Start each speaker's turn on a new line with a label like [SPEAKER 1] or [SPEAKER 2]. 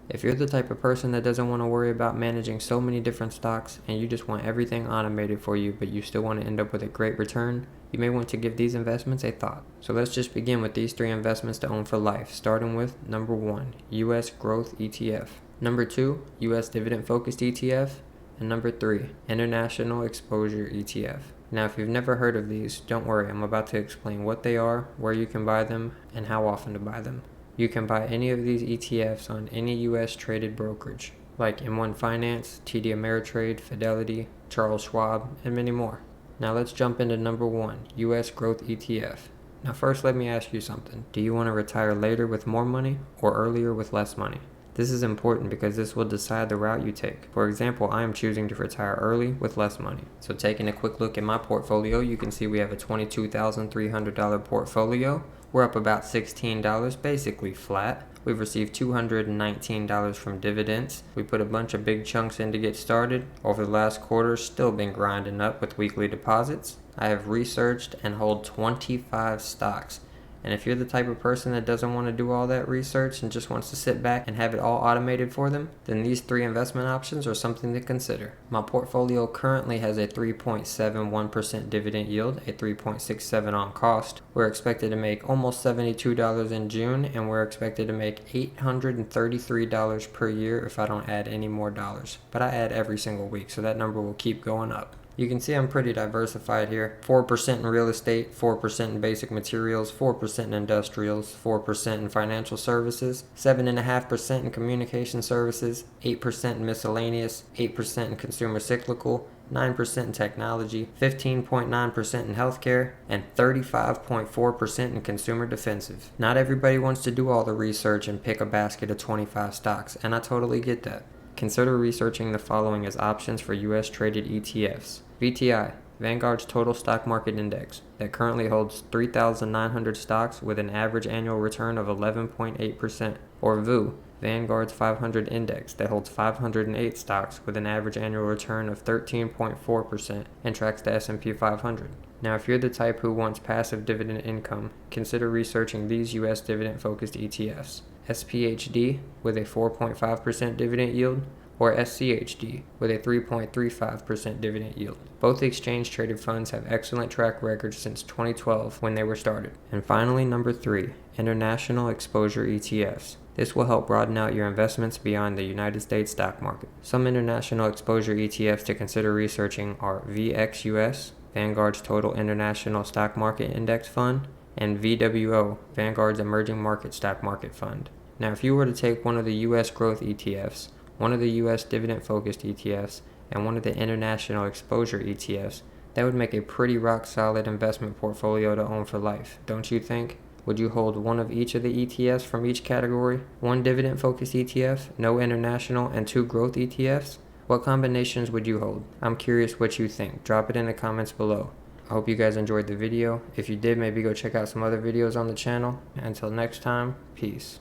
[SPEAKER 1] If you're the type of person that doesn't want to worry about managing so many different stocks and you just want everything automated for you, but you still want to end up with a great return, you may want to give these investments a thought. So let's just begin with these 3 investments to own for life, starting with number 1, US Growth ETF. Number 2, US Dividend Focused ETF. And number 3, International Exposure ETF. Now, if you've never heard of these, don't worry, I'm about to explain what they are, where you can buy them, and how often to buy them. You can buy any of these ETFs on any US traded brokerage, like M1 Finance, TD Ameritrade, Fidelity, Charles Schwab, and many more. Now let's jump into number 1, US Growth ETF. Now first let me ask you something. Do you want to retire later with more money or earlier with less money? This is important because this will decide the route you take. For example, I am choosing to retire early with less money. So taking a quick look at my portfolio, you can see we have a $22,300 portfolio. We're up about $16, basically flat. We've received $219 from dividends. We put a bunch of big chunks in to get started. Over the last quarter, still been grinding up with weekly deposits. I have researched and hold 25 stocks. And if you're the type of person that doesn't want to do all that research and just wants to sit back and have it all automated for them, then these 3 investment options are something to consider. My portfolio currently has a 3.71% dividend yield, a 3.67 on cost. We're expected to make almost $72 in June, and we're expected to make $833 per year if I don't add any more dollars. But I add every single week, so that number will keep going up. You can see I'm pretty diversified here. 4% in real estate, 4% in basic materials, 4% in industrials, 4% in financial services, 7.5% in communication services, 8% in miscellaneous, 8% in consumer cyclical, 9% in technology, 15.9% in healthcare, and 35.4% in consumer defensive. Not everybody wants to do all the research and pick a basket of 25 stocks, and I totally get that. Consider researching the following as options for US traded ETFs. VTI, Vanguard's Total Stock Market Index, that currently holds 3,900 stocks with an average annual return of 11.8%. Or VU, Vanguard's 500 Index, that holds 508 stocks with an average annual return of 13.4% and tracks the S&P 500. Now, if you're the type who wants passive dividend income, consider researching these US dividend-focused ETFs. SPHD, with a 4.5% dividend yield, or SCHD, with a 3.35% dividend yield. Both exchange-traded funds have excellent track records since 2012 when they were started. And finally, number 3, International Exposure ETFs. This will help broaden out your investments beyond the United States stock market. Some international exposure ETFs to consider researching are VXUS, Vanguard's Total International Stock Market Index Fund, and VWO, Vanguard's Emerging Market Stock Market Fund. Now, if you were to take one of the US growth ETFs, one of the US dividend-focused ETFs, and one of the international exposure ETFs, that would make a pretty rock-solid investment portfolio to own for life, don't you think? Would you hold one of each of the ETFs from each category? 1 dividend-focused ETF, no international, and 2 growth ETFs? What combinations would you hold? I'm curious what you think. Drop it in the comments below. I hope you guys enjoyed the video. If you did, maybe go check out some other videos on the channel. Until next time, peace.